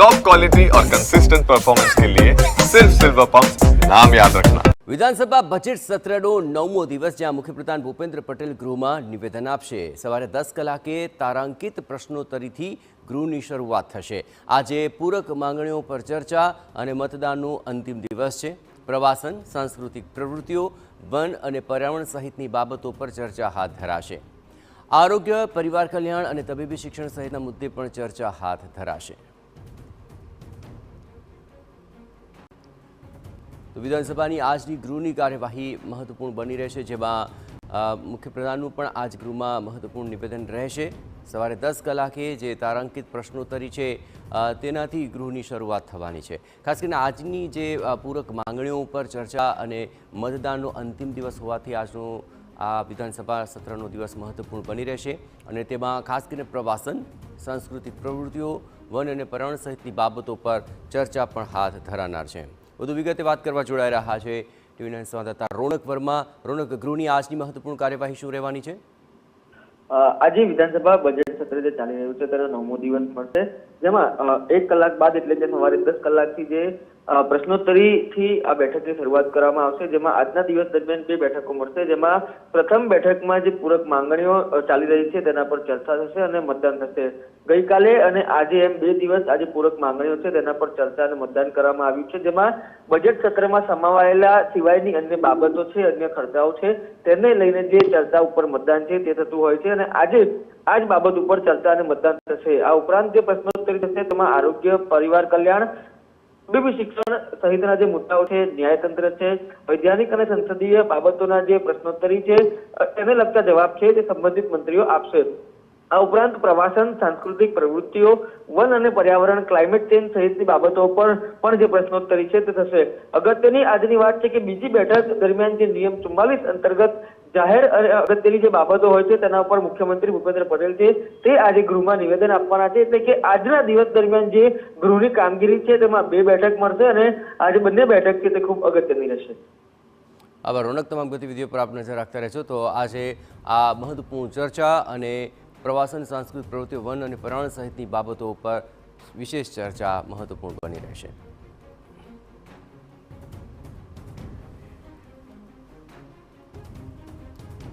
Top quality और consistent performance के लिए सिर्फ सिल्वर पंप नाम याद रखना। વિધાનસભા બજેટ સત્રનો 9મો દિવસ, જ્યાં મુખ્યપ્રધાન ભૂપેન્દ્ર પટેલ ગૃહમાં નિવેદન આપશે. સવારે 10 કલાકે તારાંકિત પ્રશ્નોત્તરીથી ગૃહની શરૂઆત થશે. આજે પૂરક માંગણીઓ પર ચર્ચા અને મતદાનનો અંતિમ દિવસ છે. પ્રવાસન, સાંસ્કૃતિક પ્રવૃત્તિઓ, વન અને પર્યાવરણ સહિતની બાબતો પર ચર્ચા હાથ ધરાશે. આરોગ્ય, પરિવાર કલ્યાણ અને તબીબી શિક્ષણ સહિતના મુદ્દે પણ ચર્ચા હાથ ધરાશે. તો વિધાનસભાની આજની ગૃહની કાર્યવાહી મહત્વપૂર્ણ બની રહેશે, જેમાં મુખ્યપ્રધાનનું પણ આજ ગૃહમાં મહત્વપૂર્ણ નિવેદન રહેશે. સવારે 10 કલાકે જે તારાંકિત પ્રશ્નોત્તરી છે તેનાથી ગૃહની શરૂઆત થવાની છે. ખાસ કરીને આજની જે પૂરક માંગણીઓ ઉપર ચર્ચા અને મતદાનનો અંતિમ દિવસ હોવાથી આજનો આ વિધાનસભા સત્રનો દિવસ મહત્વપૂર્ણ બની રહેશે અને તેમાં ખાસ કરીને પ્રવાસન, સાંસ્કૃતિક પ્રવૃત્તિઓ, વન અને પર્યાવરણ સહિતની બાબતો પર ચર્ચા પણ હાથ ધરાનાર છે. વધુ વિગતે વાત કરવા જોડાઈ રહ્યા છે ટીવી9 સંવાદદાતા રોનક વર્મા. રોનક, ગૃહની આજની મહત્વપૂર્ણ કાર્યવાહી શું રહેવાની છે? આજે વિધાનસભા બજેટ સત્ર જે ચાલી રહ્યું છે તેનો 9મો દિવસ મળશે, જેમાં 1 કલાક બાદ એટલે કે સવારે 10 કલાકથી જે પ્રશ્નોત્તરીથી આ બેઠકની શરૂઆત કરવામાં આવશે, જેમાં આજના દિવસ દરમિયાન 2 બેઠકો મળશે, જેમાં પ્રથમ બેઠકમાં જે પૂરક માંગણીઓ ચાલી રહી છે તેના પર ચર્ચા થશે અને મતદાન થશે. ગઈકાલે અને આજે એમ 2 દિવસ આજે પૂરક માંગણીઓ છે તેના પર ચર્ચા અને મતદાન કરવામાં આવ્યું છે, જેમાં બજેટ સત્રમાં સમાવાયેલા સિવાયની અન્ય બાબતો છે, અન્ય ખર્ચાઓ છે, તેને લઈને જે ચર્ચા ઉપર મતદાન છે તે થતું હોય છે અને આજે આ જ બાબત ઉપર ચર્ચા અને મતદાન થશે. આ ઉપરાંત જે પ્રશ્નોત્તરી થશે તેમાં આરોગ્ય, પરિવાર કલ્યાણ, તબીબી શિક્ષણ સહિતના જે મુદ્દાઓ છે, ન્યાયતંત્ર છે, વૈધાનિક અને સંસદીય બાબતોના જે પ્રશ્નોત્તરી છે તેને લગતા જવાબ છે તે સંબંધિત મંત્રીઓ આપશે. આ ઉપરાંત પ્રવાસન, સાંસ્કૃતિક પ્રવૃત્તિઓ, વન અને પર્યાવરણ, ક્લાઇમેટ ચેન્જ સહિતની બાબતો પર પણ જે પ્રશ્નોત્તરી છે તે થશે. અગત્યની આજની વાત છે કે બીજી બેઠક દરમિયાન જે નિયમ 44 અંતર્ગત જાહેર અને અગત્યની જે બાબતો હોય છે તેના ઉપર મુખ્યમંત્રી ભૂપેન્દ્ર પટેલ છે તે આજે ગૃહમાં નિવેદન આપવાના છે. એટલે કે આજના દિવસ દરમિયાન જે ગૃહની કામગીરી છે તેમાં 2 બેઠક મળશે અને આજે બંને બેઠક છે તે ખૂબ અગત્યની રહેશે. આભાર રોનક, તમામ ગતિવિધિઓ પર આપ નજર રાખતા રહેશો. તો આજે આ મહત્વપૂર્ણ ચર્ચા અને પ્રવાસન, સાંસ્કૃતિક પ્રવૃત્તિઓ, વન અને પર્યાવરણ સહિતની બાબતો પર વિશેષ ચર્ચા મહત્વપૂર્ણ બની રહેશે.